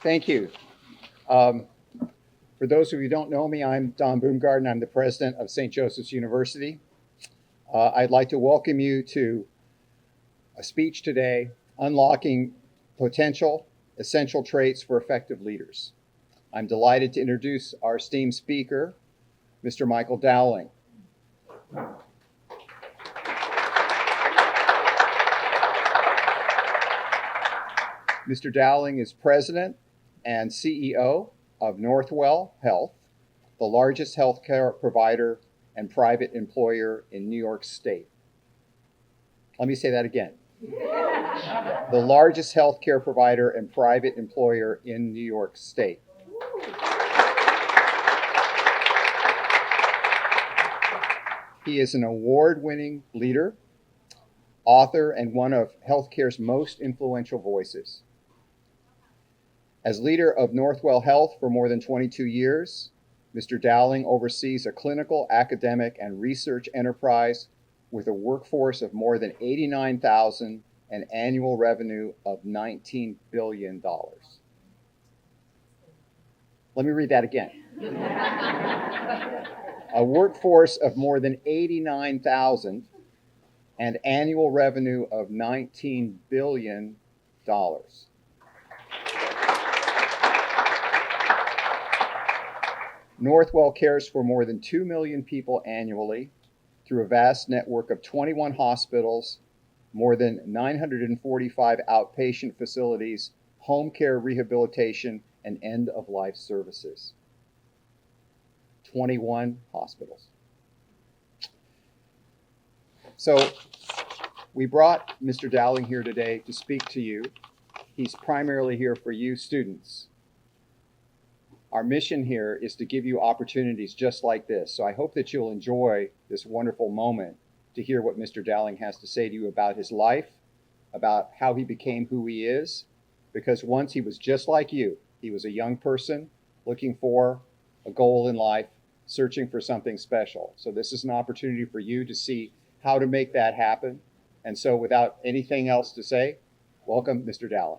Thank you. For those of you who don't know me, I'm Don Boomgarden. I'm the president of St. Joseph's University. I'd like to welcome you to a speech today, Unlocking Potential, Essential Traits for Effective Leaders. I'm delighted to introduce our esteemed speaker, Mr. Michael Dowling. Mr. Dowling is president and CEO of Northwell Health, the largest healthcare provider and private employer in New York State. Let me say that again. The largest healthcare provider and private employer in New York State. He is an award-winning leader, author, and one of healthcare's most influential voices. As leader of Northwell Health for more than 22 years, Mr. Dowling oversees a clinical, academic, and research enterprise with a workforce of more than 89,000 and annual revenue of $19 billion. Let me read that again. A workforce of more than 89,000 and annual revenue of $19 billion. Northwell cares for more than 2 million people annually through a vast network of 21 hospitals, more than 945 outpatient facilities, home care rehabilitation, and end-of-life services. 21 hospitals. So we brought Mr. Dowling here today to speak to you. He's primarily here for you students. Our mission here is to give you opportunities just like this. So I hope that you'll enjoy this wonderful moment to hear what Mr. Dowling has to say to you about his life, about how he became who he is, because once he was just like you. He was a young person looking for a goal in life, searching for something special. So this is an opportunity for you to see how to make that happen. And so without anything else to say, welcome Mr. Dowling.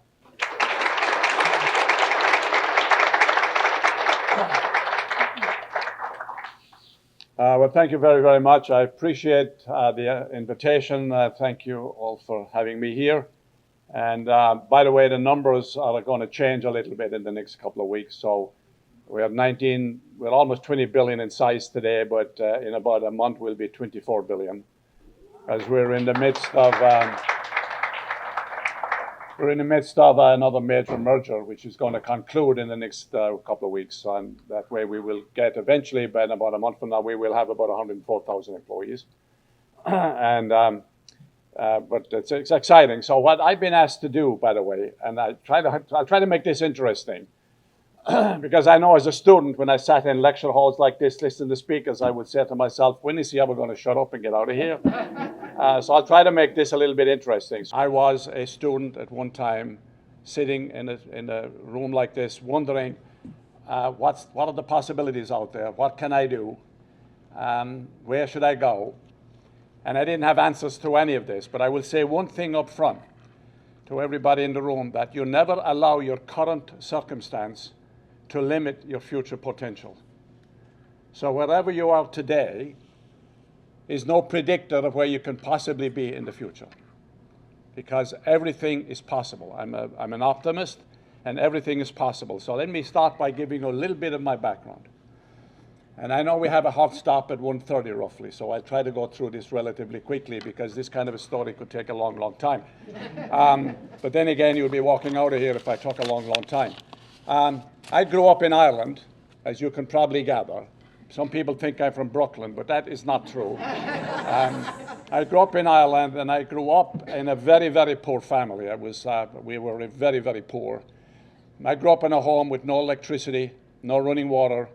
Well, thank you very, very much. I appreciate the invitation. Thank you all for having me here. And by the way, the numbers are going to change a little bit in the next couple of weeks. So we're almost 20 billion in size today, but in about a month we'll be 24 billion, as we're in the midst of another major merger, which is going to conclude in the next couple of weeks. And that way we will get eventually, by about a month from now, we will have about 104,000 employees. But it's exciting. So what I've been asked to do, by the way, and I'll try to make this interesting, because I know as a student, when I sat in lecture halls like this, listening to speakers, I would say to myself, when is he ever going to shut up and get out of here? So I'll try to make this a little bit interesting. I was a student at one time, sitting in a room like this, wondering, what are the possibilities out there? What can I do? Where should I go? And I didn't have answers to any of this, but I will say one thing up front to everybody in the room, that you never allow your current circumstance to limit your future potential. So wherever you are today is no predictor of where you can possibly be in the future, because everything is possible. I'm an optimist, and everything is possible. So let me start by giving you a little bit of my background. And I know we have a hard stop at 1:30 roughly, so I'll try to go through this relatively quickly, because this kind of a story could take a long, long time. But then again, you'll be walking out of here if I talk a long, long time. I grew up in Ireland, as you can probably gather. Some people think I'm from Brooklyn, but that is not true. I grew up in Ireland, and I grew up in a very, very poor family. We were very, very poor. I grew up in a home with no electricity, no running water,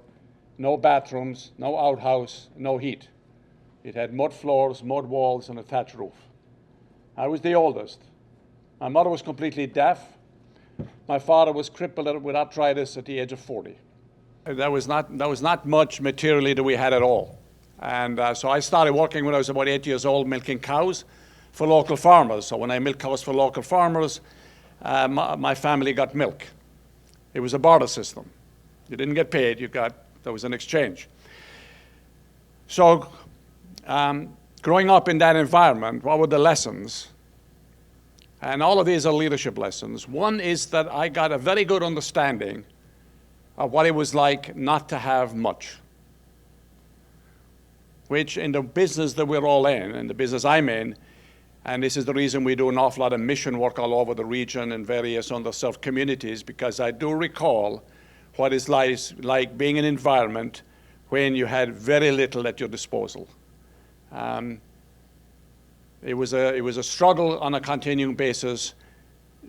no bathrooms, no outhouse, no heat. It had mud floors, mud walls, and a thatched roof. I was the oldest. My mother was completely deaf. My father was crippled with arthritis at the age of 40. There was not much materially that we had at all. And so I started working when I was about 8 years old, milking cows for local farmers. So when I milked cows for local farmers, my family got milk. It was a barter system. You didn't get paid, there was an exchange. So growing up in that environment, what were the lessons? And all of these are leadership lessons. One is that I got a very good understanding of what it was like not to have much, which in the business that we're all in the business I'm in, and this is the reason we do an awful lot of mission work all over the region and various underserved communities, because I do recall what it's like being in an environment when you had very little at your disposal. It was a struggle on a continuing basis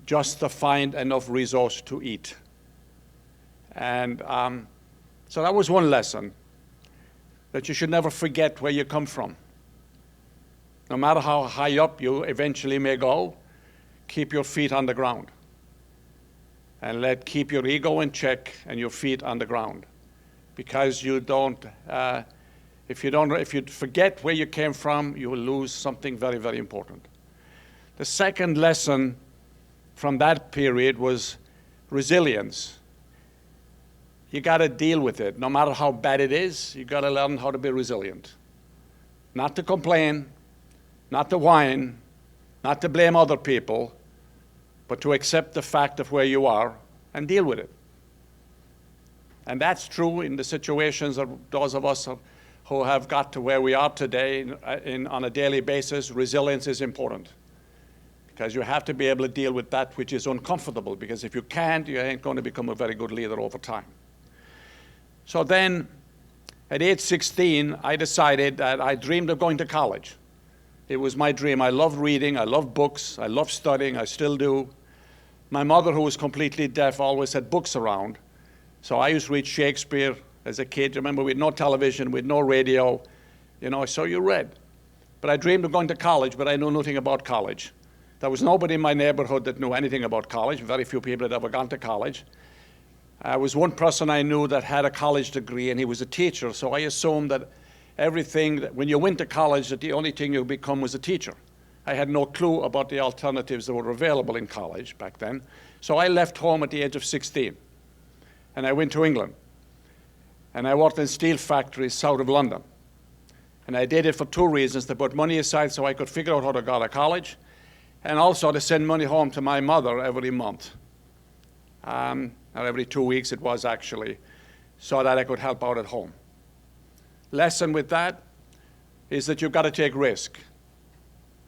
just to find enough resource to eat. And so that was one lesson, that you should never forget where you come from. No matter how high up you eventually may go, keep your feet on the ground. And keep your ego in check and your feet on the ground. Because if you forget where you came from, you will lose something very, very important. The second lesson from that period was resilience. You got to deal with it. No matter how bad it is, you got to learn how to be resilient. Not to complain, not to whine, not to blame other people, but to accept the fact of where you are and deal with it. And that's true in the situations of those of us who have got to where we are today on a daily basis. Resilience is important, because you have to be able to deal with that which is uncomfortable, because if you can't, you ain't going to become a very good leader over time. So then, at age 16, I decided that I dreamed of going to college. It was my dream. I loved reading, I loved books, I loved studying, I still do. My mother, who was completely deaf, always had books around. So I used to read Shakespeare as a kid. Remember, we had no television, we had no radio, so you read. But I dreamed of going to college, but I knew nothing about college. There was nobody in my neighborhood that knew anything about college, very few people had ever gone to college. There was one person I knew that had a college degree, and he was a teacher, so I assumed that when you went to college, that the only thing you become was a teacher. I had no clue about the alternatives that were available in college back then. So I left home at the age of 16, and I went to England. And I worked in steel factories south of London. And I did it for two reasons: to put money aside so I could figure out how to go to college, and also to send money home to my mother every month. Or every 2 weeks it was actually, so that I could help out at home. Lesson with that is that you've got to take risk.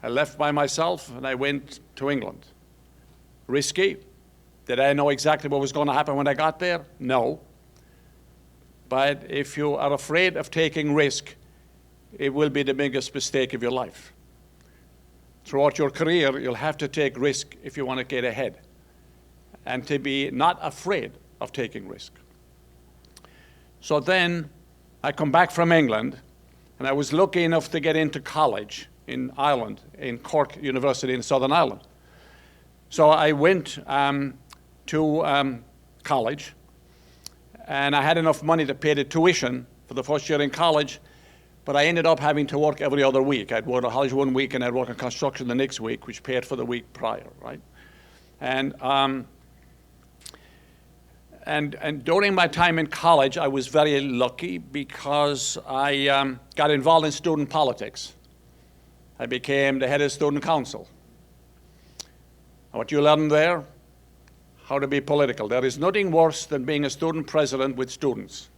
I left by myself and I went to England. Risky. Did I know exactly what was going to happen when I got there? No. But if you are afraid of taking risk, it will be the biggest mistake of your life. Throughout your career, you'll have to take risk if you want to get ahead, and to be not afraid of taking risk. So then I come back from England, and I was lucky enough to get into college in Ireland, in Cork University in Southern Ireland. So I went to college, and I had enough money to pay the tuition for the first year in college, but I ended up having to work every other week. I'd work at college one week, and I'd work in construction the next week, which paid for the week prior, right? And during my time in college, I was very lucky because I got involved in student politics. I became the head of student council. What you learn there, how to be political. There is nothing worse than being a student president with students,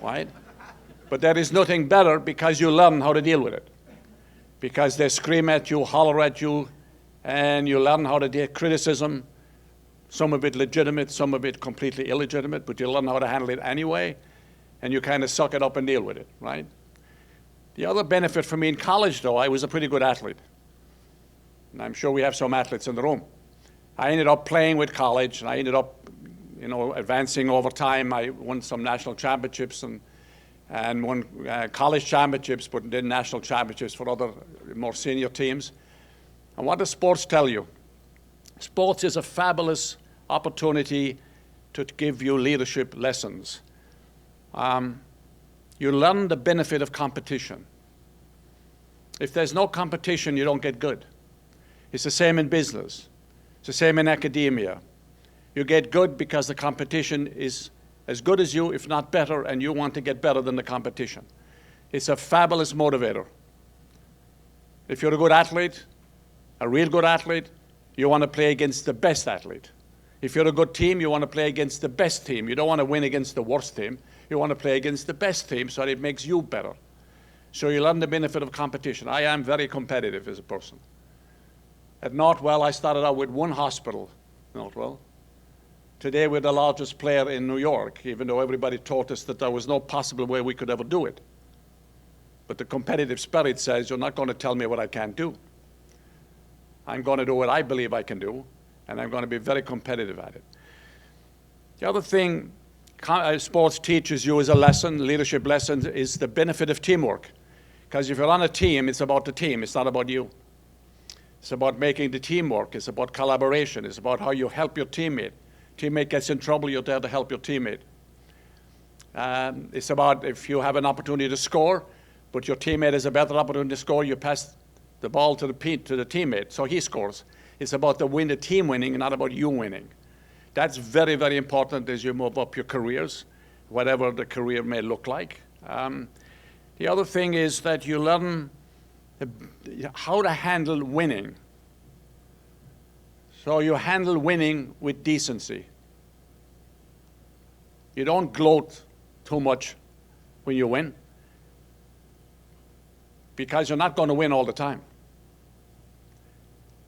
right? But there is nothing better, because you learn how to deal with it. Because they scream at you, holler at you, and you learn how to take criticism, some of it legitimate, some of it completely illegitimate, but you learn how to handle it anyway, and you kind of suck it up and deal with it, right? The other benefit for me in college, though, I was a pretty good athlete. And I'm sure we have some athletes in the room. I ended up playing with college, and I ended up, advancing over time. I won some national championships and won college championships, but did national championships for other more senior teams. And what does sports tell you? Sports is a fabulous opportunity to give you leadership lessons. You learn the benefit of competition. If there's no competition, you don't get good. It's the same in business. It's the same in academia. You get good because the competition is as good as you, if not better, and you want to get better than the competition. It's a fabulous motivator. If you're a good athlete, a real good athlete, you want to play against the best athlete. If you're a good team, you want to play against the best team. You don't want to win against the worst team. You want to play against the best team so that it makes you better. So you learn the benefit of competition. I am very competitive as a person. At Northwell, I started out with one hospital, Northwell. Today, we're the largest player in New York, even though everybody taught us that there was no possible way we could ever do it. But the competitive spirit says, you're not going to tell me what I can't do. I'm going to do what I believe I can do, and I'm going to be very competitive at it. The other thing sports teaches you as a lesson, leadership lesson, is the benefit of teamwork. Because if you're on a team, it's about the team. It's not about you. It's about making the team work. It's about collaboration. It's about how you help your teammate. Teammate gets in trouble, you're there to help your teammate. It's about if you have an opportunity to score, but your teammate has a better opportunity to score, you pass the ball to the teammate, so he scores. It's about the team winning, not about you winning. That's very, very important as you move up your careers, whatever the career may look like. The other thing is that you learn how to handle winning. So you handle winning with decency. You don't gloat too much when you win, because you're not going to win all the time.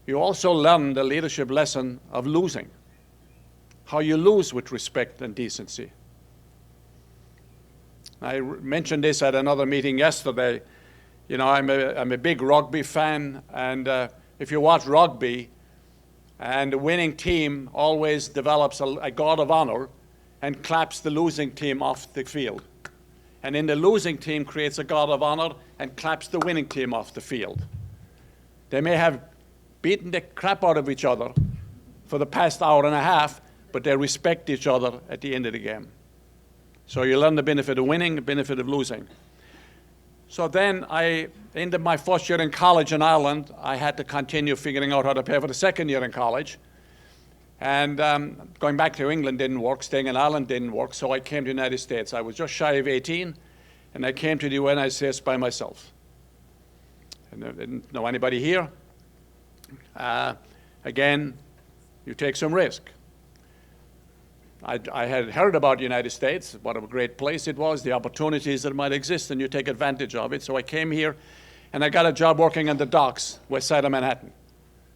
You also learn the leadership lesson of losing, how you lose with respect and decency. I mentioned this at another meeting yesterday. You know, I'm a big rugby fan, and if you watch rugby, and the winning team always develops a guard of honor and claps the losing team off the field. And then the losing team creates a guard of honor and claps the winning team off the field. They may have beaten the crap out of each other for the past hour and a half, but they respect each other at the end of the game. So you learn the benefit of winning, the benefit of losing. So then I ended my first year in college in Ireland. I had to continue figuring out how to pay for the second year in college. And going back to England didn't work, staying in Ireland didn't work, so I came to the United States. I was just shy of 18, and I came to the United States by myself. And I didn't know anybody here. Again, you take some risk. I had heard about the United States, what a great place it was, the opportunities that might exist, and you take advantage of it. So I came here, and I got a job working on the docks, west side of Manhattan.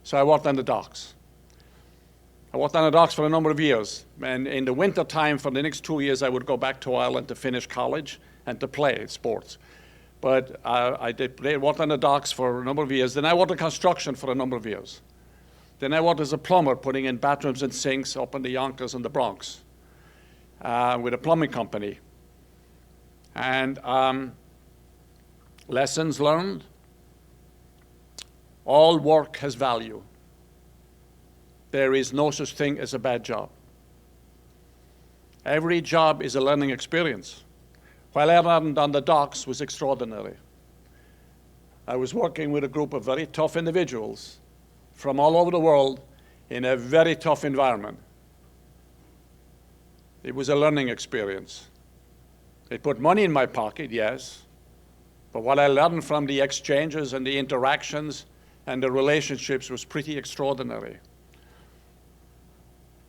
So I worked on the docks. I worked on the docks for a number of years. And in the winter time, for the next 2 years, I would go back to Ireland to finish college and to play sports. But I worked on the docks for a number of years. Then I worked in construction for a number of years. Then I worked as a plumber, putting in bathrooms and sinks up in the Yonkers and the Bronx with a plumbing company. And lessons learned, all work has value. There is no such thing as a bad job. Every job is a learning experience. While I learned on the docks was extraordinary. I was working with a group of very tough individuals from all over the world in a very tough environment. It was a learning experience. It put money in my pocket, yes, but what I learned from the exchanges and the interactions and the relationships was pretty extraordinary.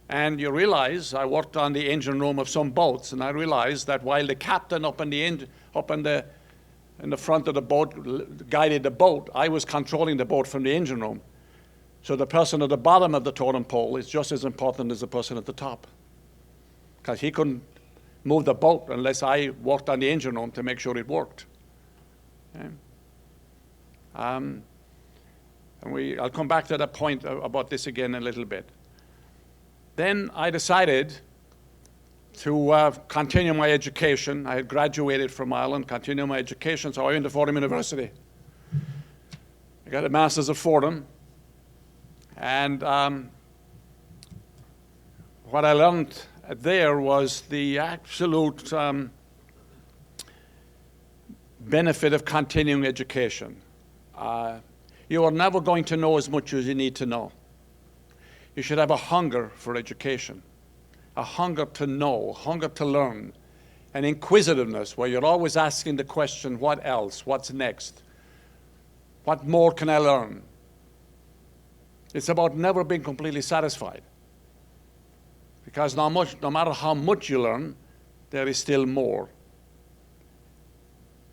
And you realize, I worked on the engine room of some boats, and I realized that while the captain up in the front of the boat guided the boat, I was controlling the boat from the engine room. So the person at the bottom of the totem pole is just as important as the person at the top, because he couldn't move the boat unless I worked on the engine room to make sure it worked. Okay? I'll come back to that point about this again in a little bit. Then I decided to continue my education. I had graduated from Ireland, continue my education, so I went to Fordham University. I got a master's at Fordham. And what I learned there was the absolute benefit of continuing education. You are never going to know as much as you need to know. You should have a hunger for education. a hunger to know, hunger to learn, an inquisitiveness where you're always asking the question, what else? What's next? What more can I learn? It's about never being completely satisfied. Because no matter how much you learn, there is still more.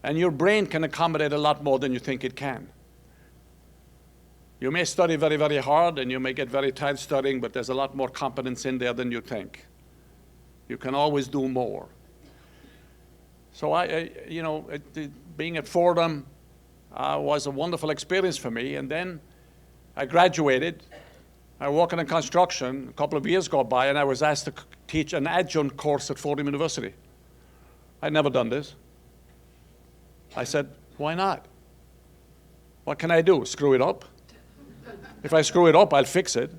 And your brain can accommodate a lot more than you think it can. You may study very, very hard, and you may get very tired studying, but there's a lot more competence in there than you think. You can always do more. So being at Fordham was a wonderful experience for me. And then I graduated. I worked in construction. A couple of years go by, and I was asked to teach an adjunct course at Fordham University. I'd never done this. I said, why not? What can I do? Screw it up? If I screw it up, I'll fix it.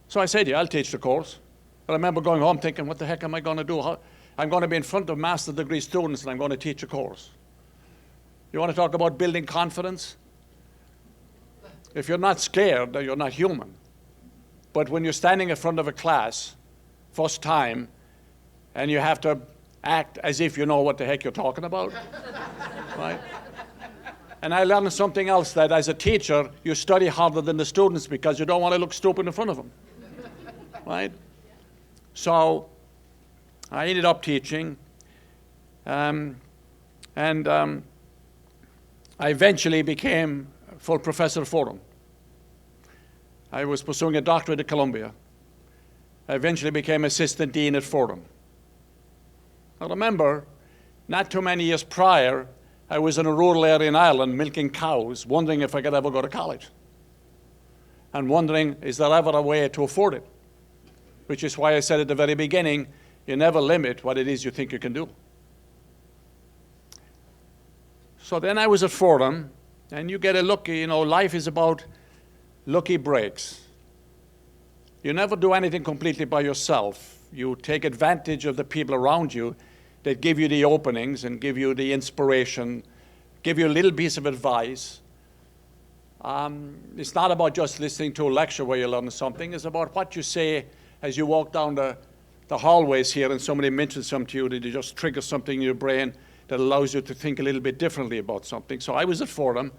So I said, yeah, I'll teach the course. But I remember going home thinking, what the heck am I going to do? I'm going to be in front of master's degree students, and I'm going to teach a course. You want to talk about building confidence? If you're not scared, then you're not human. But when you're standing in front of a class, first time, and you have to act as if you know what the heck you're talking about, right? And I learned something else, that as a teacher, you study harder than the students because you don't want to look stupid in front of them, right? So I ended up teaching, and I eventually became a full professor at Fordham. I was pursuing a doctorate at Columbia. I eventually became assistant dean at Fordham. I remember, not too many years prior, I was in a rural area in Ireland milking cows, wondering if I could ever go to college. And wondering, is there ever a way to afford it? Which is why I said at the very beginning, you never limit what it is you think you can do. So then I was at Fordham, and you get a lucky, life is about lucky breaks. You never do anything completely by yourself. You take advantage of the people around you that give you the openings and give you the inspiration, give you a little piece of advice. It's not about just listening to a lecture where you learn something. It's about what you say as you walk down the hallways here and somebody mentions something to you that you just trigger something in your brain that allows you to think a little bit differently about something. So I was at Fordham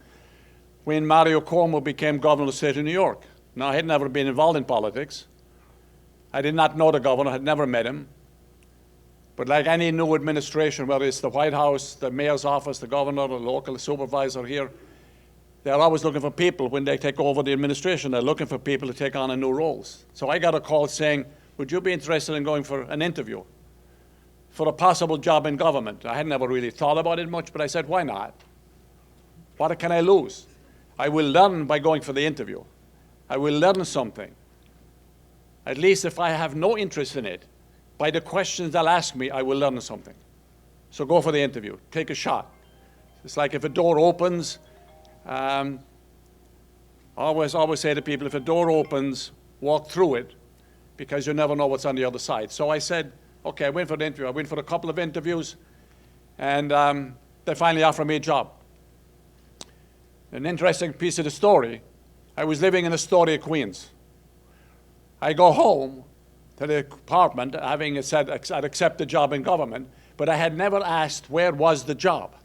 when Mario Cuomo became governor of the state of New York. Now, I had never been involved in politics. I did not know the governor, had never met him. But like any new administration, whether it's the White House, the mayor's office, the governor, the local supervisor here, they're always looking for people when they take over the administration. They're looking for people to take on new roles. So I got a call saying, would you be interested in going for an interview for a possible job in government? I had never really thought about it much, but I said, why not? What can I lose? I will learn by going for the interview. I will learn something. At least if I have no interest in it, by the questions they'll ask me, I will learn something. So go for the interview. Take a shot. It's like if a door opens, always say to people, if a door opens, walk through it, because you never know what's on the other side. So I said, okay, I went for the interview. I went for a couple of interviews, and they finally offered me a job. An interesting piece of the story, I was living in Astoria, Queens. I go home to the apartment, having said I'd accept the job in government, but I had never asked where was the job.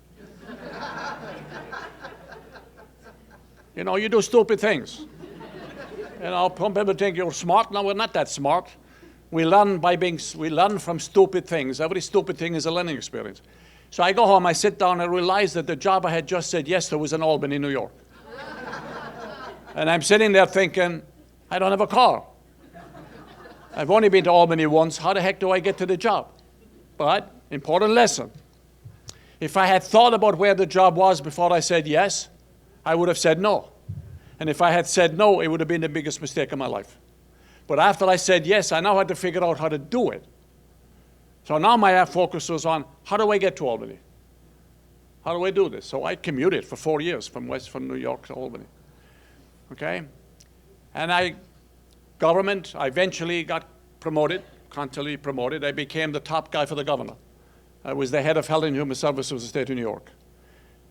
You do stupid things. Some people think you're smart. No, we're not that smart. We learn from stupid things. Every stupid thing is a learning experience. So I go home, I sit down, and realize that the job I had just said yes to was in Albany, New York. And I'm sitting there thinking, I don't have a car. I've only been to Albany once. How the heck do I get to the job? But, important lesson. If I had thought about where the job was before I said yes, I would have said no. And if I had said no, it would have been the biggest mistake of my life. But after I said yes, I now had to figure out how to do it. So now my focus was on, how do I get to Albany? How do I do this? So I commuted for 4 years from New York to Albany. Okay? And I eventually got promoted, constantly promoted. I became the top guy for the governor. I was the head of Health and Human Services of the state of New York.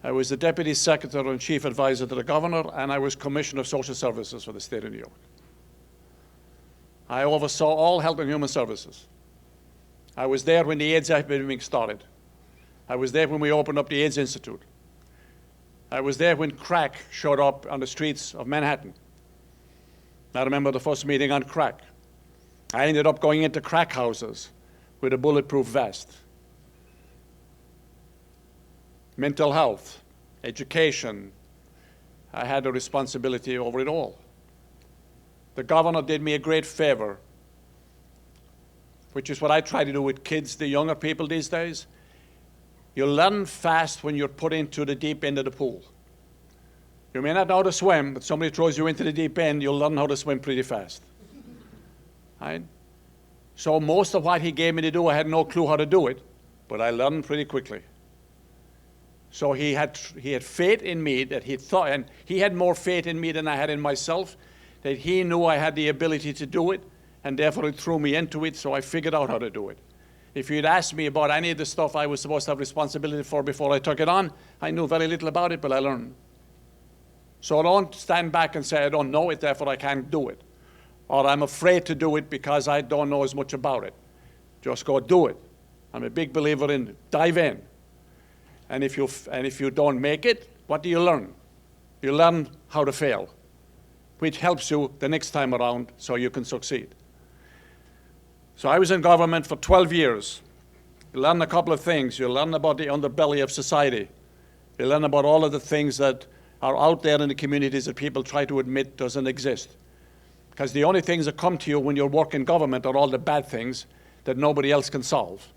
I was the deputy secretary and chief advisor to the governor, and I was commissioner of social services for the state of New York. I oversaw all health and human services. I was there when the AIDS epidemic started. I was there when we opened up the AIDS Institute. I was there when crack showed up on the streets of Manhattan. I remember the first meeting on crack. I ended up going into crack houses with a bulletproof vest. Mental health, education, I had a responsibility over it all. The governor did me a great favor, which is what I try to do with kids, the younger people these days. You learn fast when you're put into the deep end of the pool. You may not know how to swim, but somebody throws you into the deep end, you'll learn how to swim pretty fast. Right? So most of what he gave me to do, I had no clue how to do it, but I learned pretty quickly. So he had faith in me that he thought, and he had more faith in me than I had in myself, that he knew I had the ability to do it, and therefore he threw me into it, so I figured out how to do it. If you'd asked me about any of the stuff I was supposed to have responsibility for before I took it on, I knew very little about it, but I learned. So don't stand back and say, I don't know it, therefore I can't do it. Or I'm afraid to do it because I don't know as much about it. Just go do it. I'm a big believer in dive in. And if you don't make it, what do you learn? You learn how to fail, which helps you the next time around so you can succeed. So I was in government for 12 years. You learn a couple of things. You learn about the underbelly of society. You learn about all of the things that are out there in the communities that people try to admit doesn't exist. Because the only things that come to you when you work in government are all the bad things that nobody else can solve.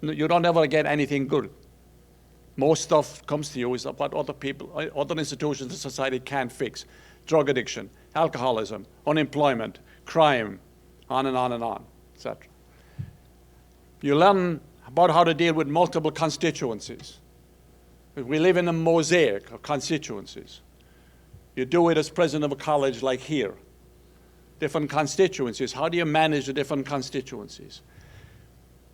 You don't ever get anything good. Most stuff comes to you is what other people, other institutions in society can't fix. Drug addiction, alcoholism, unemployment, crime, on and on, etc. You learn about how to deal with multiple constituencies. We live in a mosaic of constituencies. You do it as president of a college like here. Different constituencies. How do you manage the different constituencies?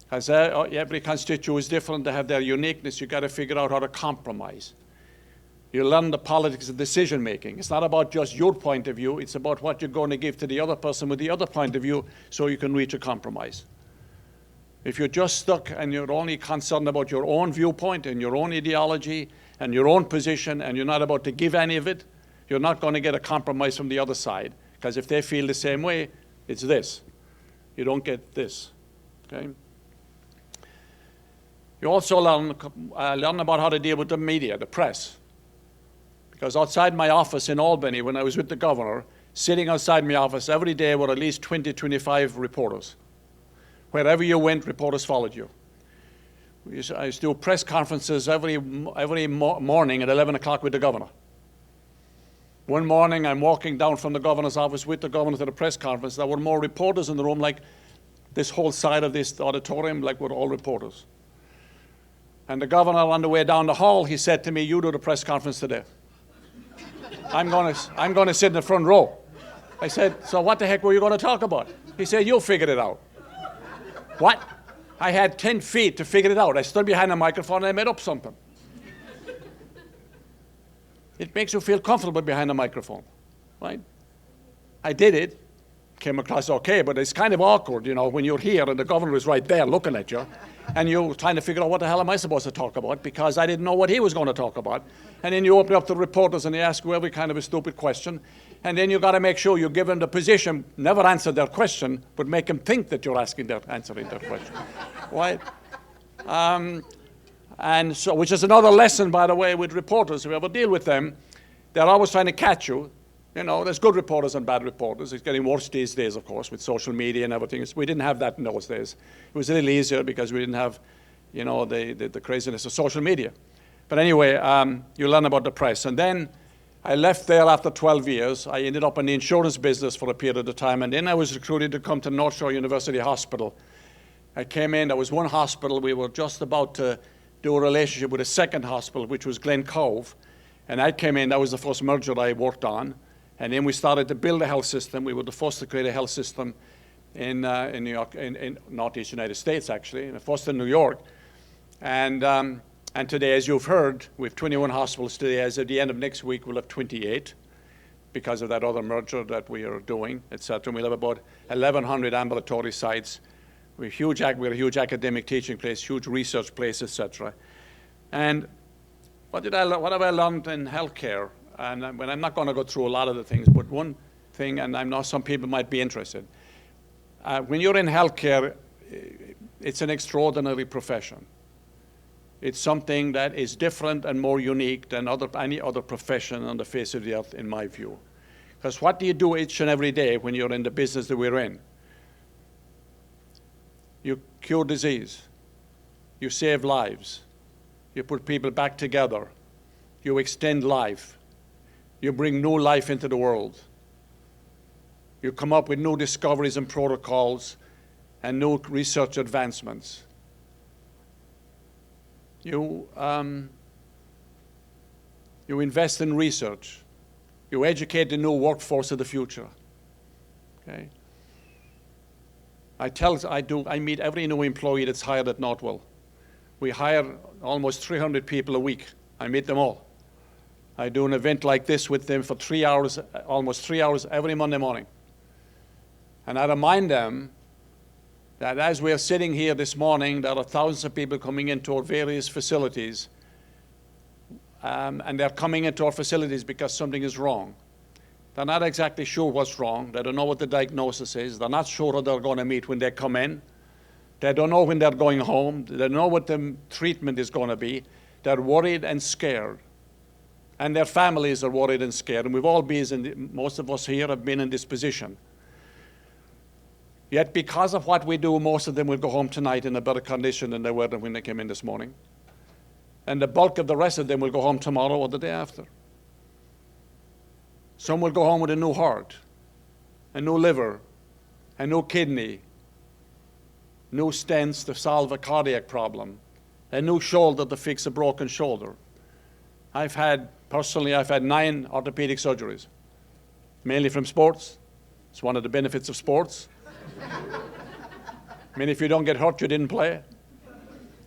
Because every constituency is different. They have their uniqueness. You've got to figure out how to compromise. You learn the politics of decision making. It's not about just your point of view. It's about what you're going to give to the other person with the other point of view so you can reach a compromise. If you're just stuck and you're only concerned about your own viewpoint and your own ideology and your own position and you're not about to give any of it, you're not going to get a compromise from the other side. Because if they feel the same way, it's this. You don't get this. Okay? You also learn about how to deal with the media, the press. Because outside my office in Albany, when I was with the governor, sitting outside my office every day were at least 20, 25 reporters. Wherever you went, reporters followed you. I used to do press conferences every morning at 11 o'clock with the governor. One morning, I'm walking down from the governor's office with the governor to the press conference. There were more reporters in the room, like this whole side of this auditorium, like we're all reporters. And the governor, on the way down the hall, he said to me, "You do the press conference today. I'm going to sit in the front row." I said, "So what the heck were you going to talk about?" He said, "You figured it out." What? I had 10 feet to figure it out. I stood behind a microphone and I made up something. It makes you feel comfortable behind a microphone, right? I did it. Came across okay, but it's kind of awkward, you know, when you're here and the governor is right there looking at you, and you're trying to figure out what the hell am I supposed to talk about, because I didn't know what he was going to talk about. And then you open up to the reporters and they ask you every kind of a stupid question, and then you got to make sure you give them the position, never answer their question, but make them think that you're answering their question, right? And so, which is another lesson, by the way, with reporters. If you ever deal with them, they're always trying to catch you. You know, there's good reporters and bad reporters. It's getting worse these days, of course, with social media and everything. We didn't have that in those days. It was a little easier because we didn't have, you know, the craziness of social media. But anyway, you learn about the press. And then I left there after 12 years. I ended up in the insurance business for a period of time. And then I was recruited to come to North Shore University Hospital. I came in. There was one hospital. We were just about to do a relationship with a second hospital, which was Glen Cove. And I came in. That was the first merger I worked on. And then we started to build a health system. We were the first to create a health system in New York, in Northeast United States, actually, and the first in New York. And today, as you've heard, we have 21 hospitals today. As of the end of next week, we'll have 28 because of that other merger that we are doing, et cetera. We'll have about 1,100 ambulatory sites We're a huge academic teaching place, huge research place, etc. And what have I learned in healthcare? And I'm not going to go through a lot of the things, but one thing, and I know some people might be interested. When you're in healthcare, it's an extraordinary profession. It's something that is different and more unique than any other profession on the face of the earth, in my view. Because what do you do each and every day when you're in the business that we're in? You cure disease. You save lives. You put people back together. You extend life. You bring new life into the world. You come up with new discoveries and protocols and new research advancements. You invest in research. You educate the new workforce of the future. Okay? I meet every new employee that's hired at Northwell. We hire almost 300 people a week. I meet them all. I do an event like this with them for 3 hours, almost 3 hours every Monday morning. And I remind them that as we are sitting here this morning, there are thousands of people coming into our various facilities, and they're coming into our facilities because something is wrong. They're not exactly sure what's wrong. They don't know what the diagnosis is. They're not sure who they're going to meet when they come in. They don't know when they're going home. They don't know what the treatment is going to be. They're worried and scared. And their families are worried and scared. And we've all been, most of us here have been in this position. Yet because of what we do, most of them will go home tonight in a better condition than they were when they came in this morning. And the bulk of the rest of them will go home tomorrow or the day after. Some will go home with a new heart, a new liver, a new kidney, new stents to solve a cardiac problem, a new shoulder to fix a broken shoulder. Personally, I've had 9 orthopedic surgeries, mainly from sports. It's one of the benefits of sports. I mean, if you don't get hurt, you didn't play.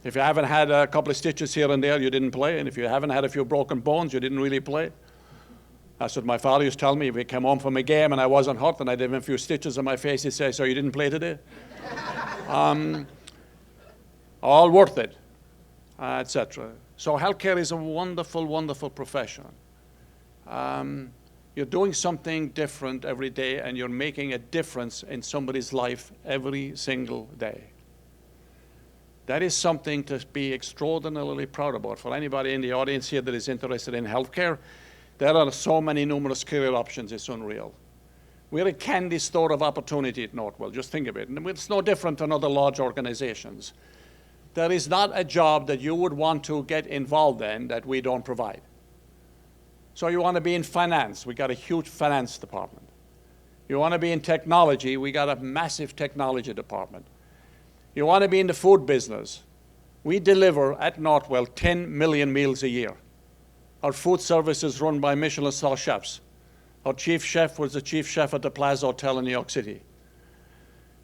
If you haven't had a couple of stitches here and there, you didn't play. And if you haven't had a few broken bones, you didn't really play. That's what my father used to tell me. If he came home from a game and I wasn't hurt and I did a few stitches on my face, he'd say, "So you didn't play today?" All worth it, etc. So healthcare is a wonderful, wonderful profession. You're doing something different every day, and you're making a difference in somebody's life every single day. That is something to be extraordinarily proud about. For anybody in the audience here that is interested in healthcare, there are so many numerous career options, it's unreal. We're a candy store of opportunity at Northwell, just think of it. And it's no different than other large organizations. There is not a job that you would want to get involved in that we don't provide. So you want to be in finance, we got a huge finance department. You want to be in technology, we got a massive technology department. You want to be in the food business, we deliver at Northwell 10 million meals a year. Our food service is run by Michelin-star chefs. Our chief chef was the chief chef at the Plaza Hotel in New York City.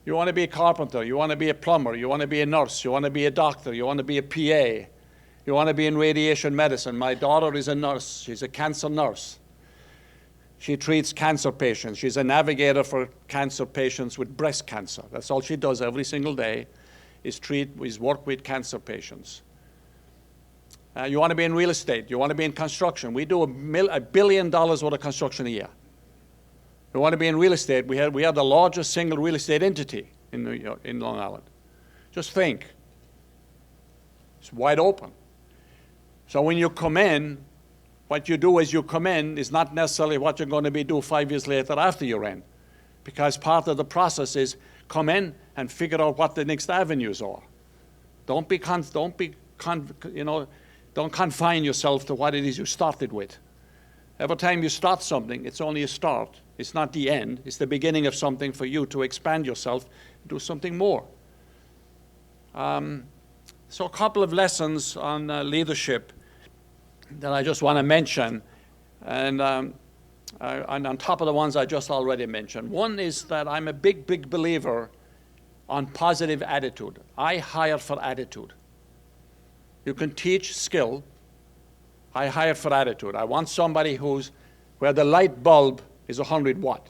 You want to be a carpenter, you want to be a plumber, you want to be a nurse, you want to be a doctor, you want to be a PA. You want to be in radiation medicine. My daughter is a nurse. She's a cancer nurse. She treats cancer patients. She's a navigator for cancer patients with breast cancer. That's all she does every single day, is work with cancer patients. You want to be in real estate. You want to be in construction. We do $1 billion worth of construction a year. You want to be in real estate. We are the largest single real estate entity in Long Island. Just think. It's wide open. So when you come in, what you do as you come in is not necessarily what you're going to be doing 5 years later after you're in. Because part of the process is come in and figure out what the next avenues are. Don't confine yourself to what it is you started with. Every time you start something, it's only a start. It's not the end. It's the beginning of something for you to expand yourself, do something more. So a couple of lessons on leadership that I just want to mention, and on top of the ones I just already mentioned. One is that I'm a big, big believer on positive attitude. I hire for attitude. You can teach skill. I hire for attitude. I want somebody where the light bulb is 100 watt,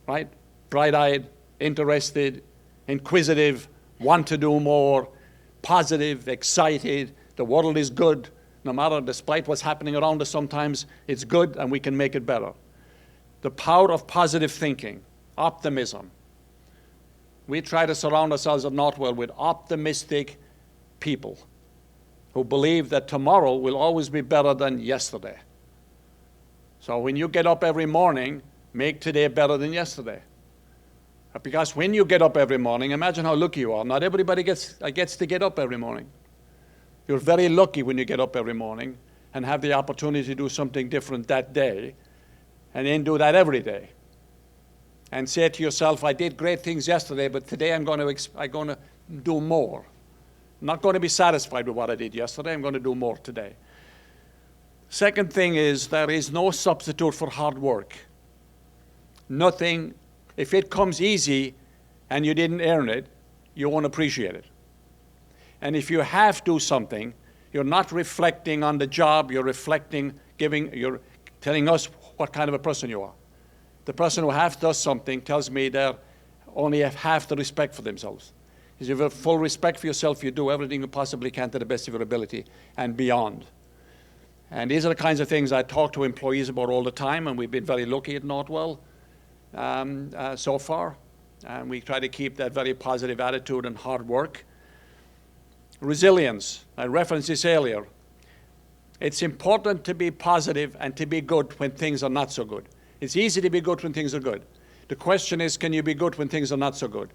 right? Bright-eyed, interested, inquisitive, want to do more, positive, excited. The world is good. No matter, despite what's happening around us sometimes, it's good and we can make it better. The power of positive thinking, optimism. We try to surround ourselves at Northwell with optimistic people who believe that tomorrow will always be better than yesterday. So when you get up every morning, make today better than yesterday. Because when you get up every morning, imagine how lucky you are. Not everybody gets to get up every morning. You're very lucky when you get up every morning and have the opportunity to do something different that day, and then do that every day. And say to yourself, I did great things yesterday, but today I'm going to do more. I'm not going to be satisfied with what I did yesterday. I'm going to do more today. Second thing is, there is no substitute for hard work. Nothing. If it comes easy and you didn't earn it, you won't appreciate it. And if you have to do something, you're not reflecting on the job, you're you're telling us what kind of a person you are. The person who half does something tells me they only have half the respect for themselves. If you have full respect for yourself, you do everything you possibly can to the best of your ability and beyond. And these are the kinds of things I talk to employees about all the time, and we've been very lucky at Northwell so far. And we try to keep that very positive attitude and hard work. Resilience, I referenced this earlier. It's important to be positive and to be good when things are not so good. It's easy to be good when things are good. The question is, can you be good when things are not so good?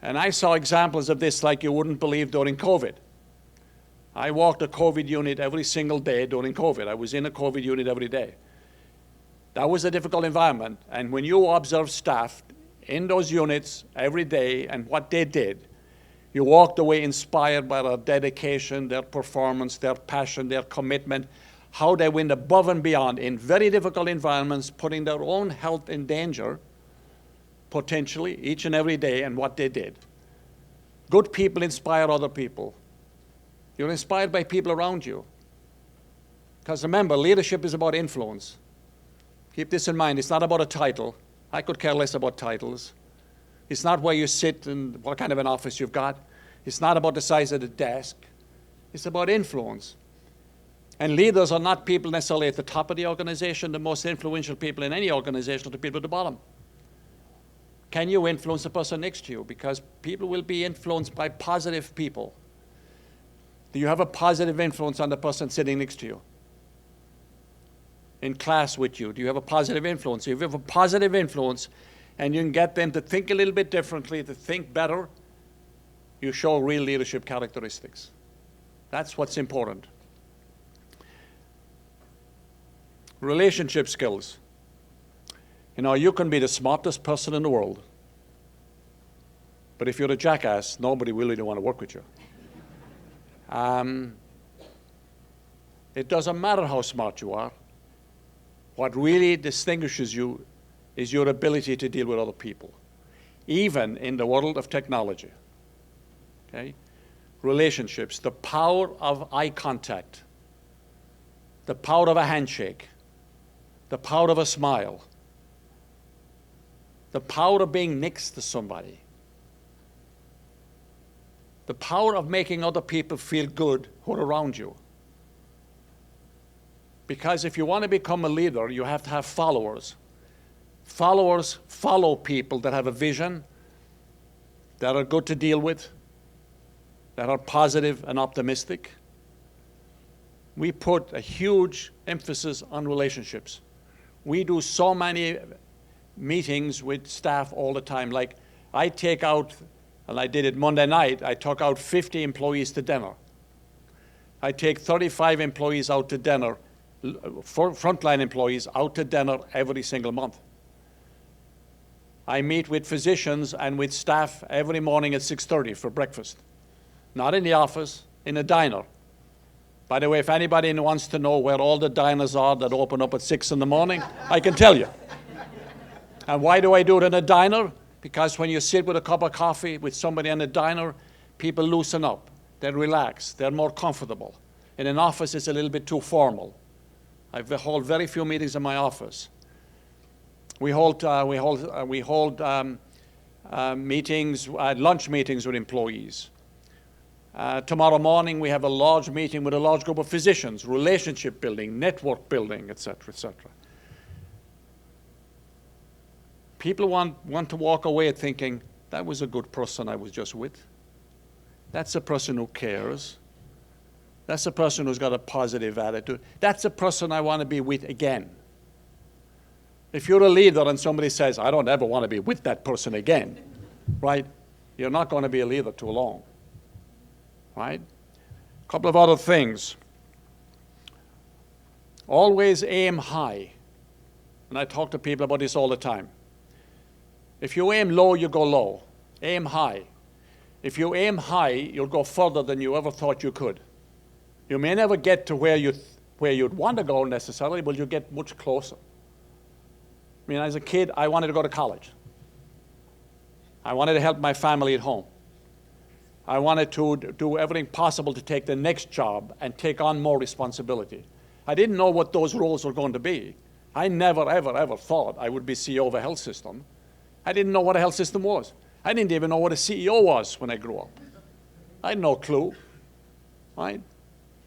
And I saw examples of this like you wouldn't believe during COVID. I walked a COVID unit every single day during COVID. I was in a COVID unit every day. That was a difficult environment. And when you observe staff in those units every day and what they did, you walked away inspired by their dedication, their performance, their passion, their commitment, how they went above and beyond in very difficult environments, putting their own health in danger, potentially, each and every day, and what they did. Good people inspire other people. You're inspired by people around you. Because remember, leadership is about influence. Keep this in mind. It's not about a title. I could care less about titles. It's not where you sit and what kind of an office you've got. It's not about the size of the desk. It's about influence. And leaders are not people necessarily at the top of the organization. The most influential people in any organization are the people at the bottom. Can you influence the person next to you? Because people will be influenced by positive people. Do you have a positive influence on the person sitting next to you? In class with you, do you have a positive influence? If you have a positive influence and you can get them to think a little bit differently, to think better, you show real leadership characteristics. That's what's important. Relationship skills. You know, you can be the smartest person in the world, but if you're a jackass, nobody will really want to work with you. It doesn't matter how smart you are. What really distinguishes you is your ability to deal with other people, even in the world of technology. Okay? Relationships, the power of eye contact, the power of a handshake, the power of a smile, the power of being next to somebody, the power of making other people feel good who are around you. Because if you want to become a leader, you have to have followers. Followers follow people that have a vision, that are good to deal with, that are positive and optimistic. We put a huge emphasis on relationships. We do so many meetings with staff all the time. Like I take out, and I did it Monday night, I took out 50 employees to dinner. I take 35 employees out to dinner, frontline employees out to dinner every single month. I meet with physicians and with staff every morning at 6:30 for breakfast. Not in the office, in a diner. By the way, if anybody wants to know where all the diners are that open up at 6 in the morning, I can tell you. And why do I do it in a diner? Because when you sit with a cup of coffee with somebody in a diner, people loosen up. They relax. They're more comfortable. In an office, it's a little bit too formal. I hold very few meetings in my office. We hold meetings, lunch meetings with employees. Tomorrow morning, we have a large meeting with a large group of physicians, relationship building, network building, et cetera, et cetera. People want to walk away thinking, that was a good person I was just with. That's a person who cares. That's a person who's got a positive attitude. That's a person I want to be with again. If you're a leader and somebody says, I don't ever want to be with that person again, right? You're not going to be a leader too long, right? A couple of other things. Always aim high. And I talk to people about this all the time. If you aim low, you go low. Aim high. If you aim high, you'll go further than you ever thought you could. You may never get to where you'd want to go necessarily, but you'll get much closer. I mean, as a kid, I wanted to go to college. I wanted to help my family at home. I wanted to do everything possible to take the next job and take on more responsibility. I didn't know what those roles were going to be. I never, ever, ever thought I would be CEO of a health system. I didn't know what a health system was. I didn't even know what a CEO was when I grew up. I had no clue, right?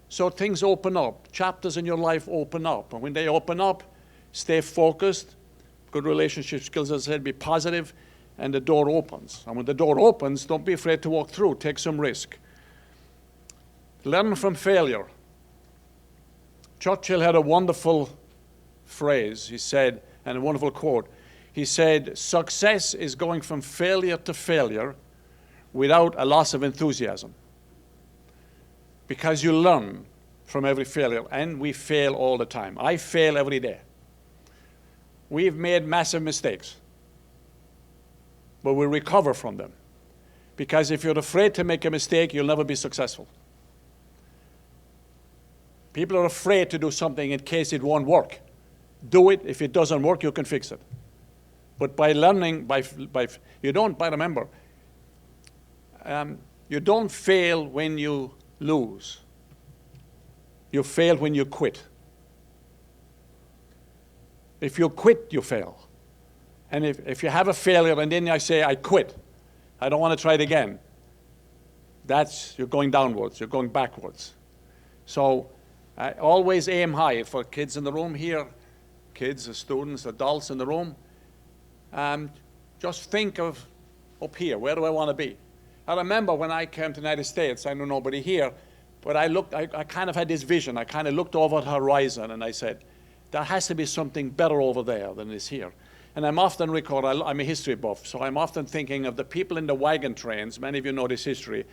So things open up. Chapters in your life open up. And when they open up, stay focused, good relationship skills, as I said, be positive, and the door opens. And when the door opens, don't be afraid to walk through. Take some risk. Learn from failure. Churchill had a wonderful phrase, he said, and a wonderful quote. He said, success is going from failure to failure without a loss of enthusiasm. Because you learn from every failure, and we fail all the time. I fail every day. We've made massive mistakes, but we recover from them. Because if you're afraid to make a mistake, you'll never be successful. People are afraid to do something in case it won't work. Do it. If it doesn't work, you can fix it. But by learning, remember, you don't fail when you lose. You fail when you quit. If you quit, you fail. And if you have a failure and then I say, I quit, I don't want to try it again, you're going downwards, you're going backwards. So always aim high. For kids in the room here, kids, students, adults in the room, just think of up here, where do I want to be? I remember when I came to the United States, I know nobody here, but I kind of had this vision. I kind of looked over the horizon and I said, there has to be something better over there than is here. And I'm often I'm a history buff, so I'm often thinking of the people in the wagon trains, many of you know this history,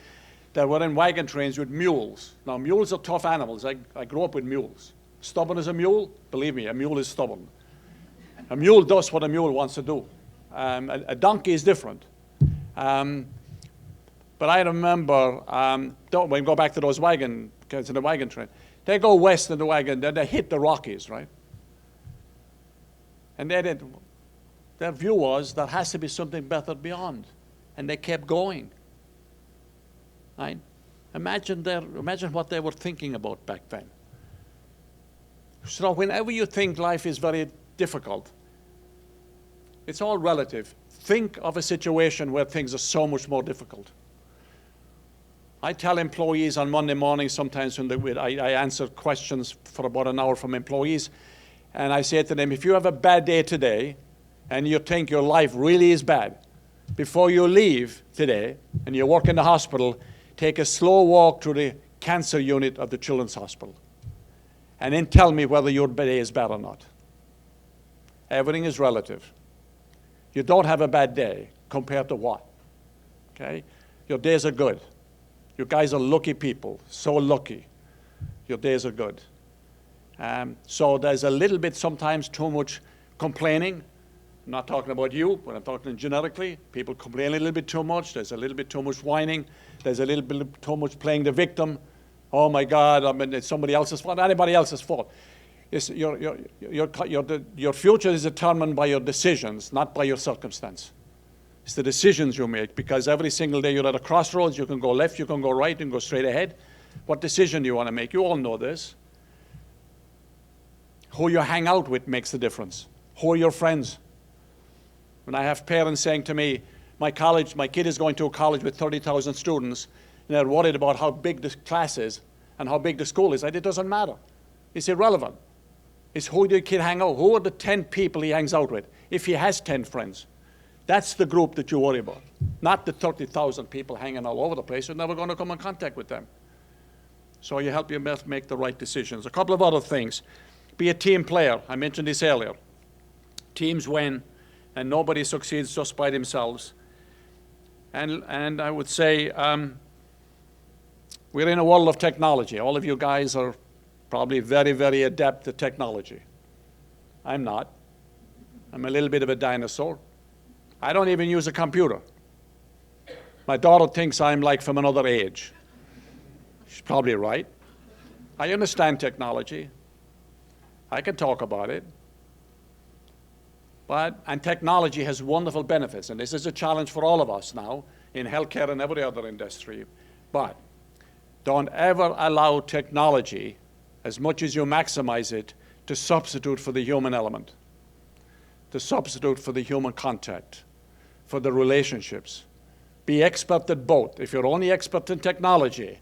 that were in wagon trains with mules. Now, mules are tough animals. I grew up with mules. Stubborn as a mule? Believe me, a mule is stubborn. A mule does what a mule wants to do. A donkey is different. But I remember, when we go back to those kids in the wagon train, they go west in the wagon, then they hit the Rockies, right? And their view was there has to be something better beyond. And they kept going. Right? Imagine what they were thinking about back then. So whenever you think life is very difficult, it's all relative. Think of a situation where things are so much more difficult. I tell employees on Monday morning, sometimes when I answer questions for about an hour from employees, and I say to them, if you have a bad day today, and you think your life really is bad, before you leave today, and you work in the hospital, take a slow walk to the cancer unit of the Children's Hospital, and then tell me whether your day is bad or not. Everything is relative. You don't have a bad day compared to what? Okay? Your days are good. You guys are lucky people, so lucky. Your days are good. So there's a little bit sometimes too much complaining. I'm not talking about you, but I'm talking generically. People complain a little bit too much. There's a little bit too much whining. There's a little bit too much playing the victim. Oh my God, I mean, it's somebody else's fault, anybody else's fault. Your future is determined by your decisions, not by your circumstance. It's the decisions you make, because every single day you're at a crossroads. You can go left, you can go right, you can go straight ahead. What decision do you want to make? You all know this. Who you hang out with makes the difference. Who are your friends? When I have parents saying to me, my kid is going to a college with 30,000 students, and they're worried about how big the class is and how big the school is. It doesn't matter. It's irrelevant. It's who the kid hang out. Who are the 10 people he hangs out with, if he has 10 friends? That's the group that you worry about, not the 30,000 people hanging all over the place. You're never going to come in contact with them. So you help your make the right decisions. A couple of other things. Be a team player. I mentioned this earlier. Teams win, and nobody succeeds just by themselves. And I would say we're in a world of technology. All of you guys are probably very, very adept at technology. I'm not. I'm a little bit of a dinosaur. I don't even use a computer. My daughter thinks I'm like from another age. She's probably right. I understand technology. I can talk about it. And technology has wonderful benefits, and this is a challenge for all of us now in healthcare and every other industry. But don't ever allow technology, as much as you maximize it, to substitute for the human element, to substitute for the human contact, for the relationships. Be expert at both. If you're only expert in technology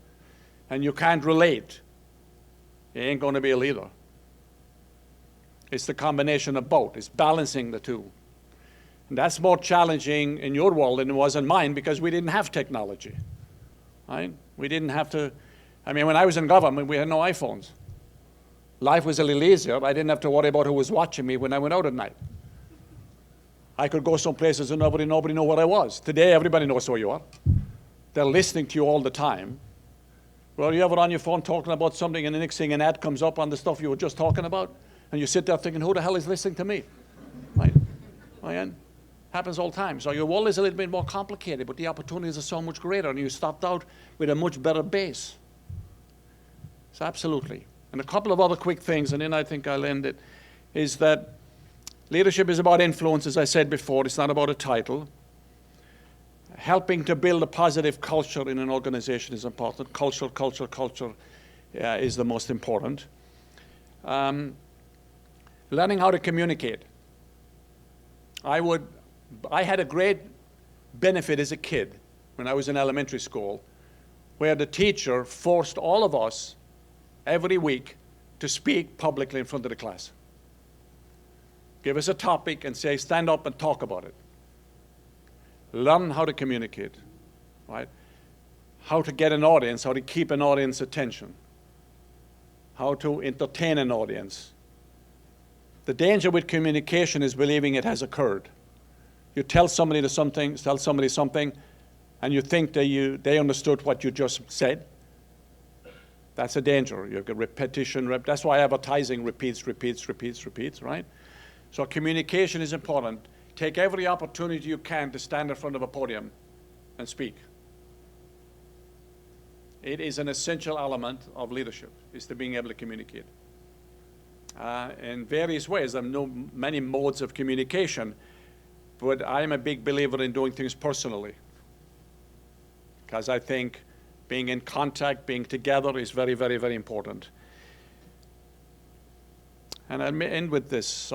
and you can't relate, you ain't going to be a leader. It's the combination of both. It's balancing the two. And that's more challenging in your world than it was in mine, because we didn't have technology, right? We didn't have to, I mean, when I was in government, we had no iPhones. Life was a little easier. I didn't have to worry about who was watching me when I went out at night. I could go some places and nobody knew where I was. Today, everybody knows where you are. They're listening to you all the time. Well, you ever on your phone talking about something, and the next thing an ad comes up on the stuff you were just talking about? And you sit there thinking, who the hell is listening to me? Right? Right? Happens all the time. So your world is a little bit more complicated, but the opportunities are so much greater, and you stopped out with a much better base. So absolutely. And a couple of other quick things, and then I think I'll end it, is that leadership is about influence, as I said before. It's not about a title. Helping to build a positive culture in an organization is important. Culture is the most important. Learning how to communicate. I had a great benefit as a kid when I was in elementary school, where the teacher forced all of us every week to speak publicly in front of the class. Give us a topic and say, stand up and talk about it. Learn how to communicate, right? How to get an audience, how to keep an audience attention, how to entertain an audience. The danger with communication is believing it has occurred. You tell somebody something, and you think they understood what you just said. That's a danger. You get repetition. That's why advertising repeats, right? So communication is important. Take every opportunity you can to stand in front of a podium and speak. It is an essential element of leadership, is to being able to communicate. In various ways. There are many modes of communication, but I'm a big believer in doing things personally, because I think being in contact, being together is very, very, very important. And I'll end with this.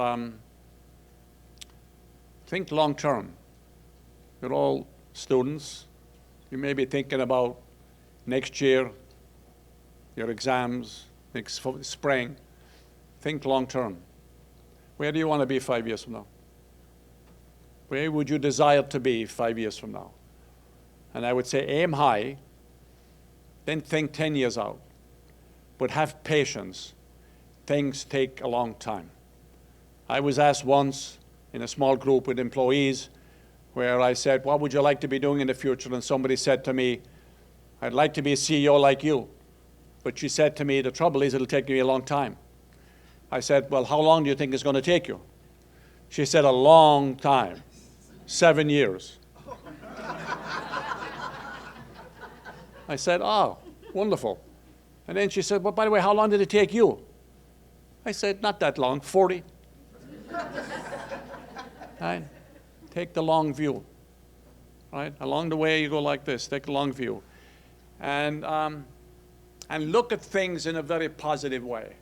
Think long term. You're all students. You may be thinking about next year, your exams, next spring. Think long term. Where do you want to be 5 years from now? Where would you desire to be 5 years from now? And I would say aim high, then think 10 years out. But have patience. Things take a long time. I was asked once in a small group with employees where I said, what would you like to be doing in the future? And somebody said to me, I'd like to be a CEO like you. But she said to me, the trouble is it'll take me a long time. I said, well, how long do you think it's going to take you? She said, a long time, 7 years. I said, oh, wonderful. And then she said, well, by the way, how long did it take you? I said, not that long, 40. Right? Take the long view. Right? Along the way, you go like this. Take the long view. And look at things in a very positive way.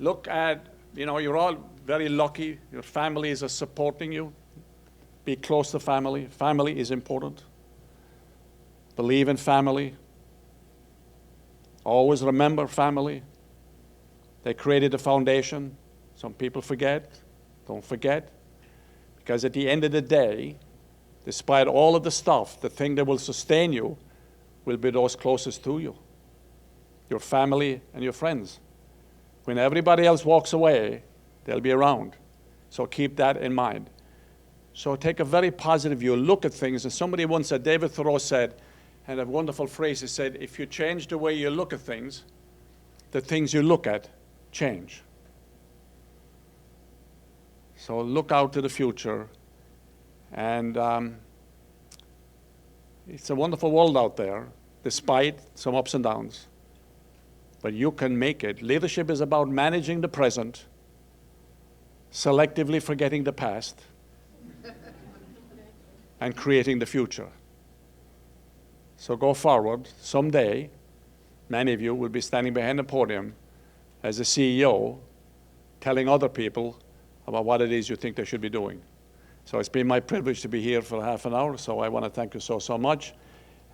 Look at, you're all very lucky. Your families are supporting you. Be close to family. Family is important. Believe in family. Always remember family. They created the foundation. Some people forget. Don't forget. Because at the end of the day, despite all of the stuff, the thing that will sustain you will be those closest to you, your family and your friends. When everybody else walks away, they'll be around. So keep that in mind. So take a very positive view, look at things. And somebody once said, David Thoreau said, and a wonderful phrase, he said, if you change the way you look at things, the things you look at change. So look out to the future. And it's a wonderful world out there, despite some ups and downs. But you can make it. Leadership is about managing the present, selectively forgetting the past, and creating the future. So go forward. Someday, many of you will be standing behind the podium as a CEO, telling other people about what it is you think they should be doing. So it's been my privilege to be here for half an hour, so I want to thank you so much,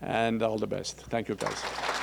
and all the best. Thank you, guys.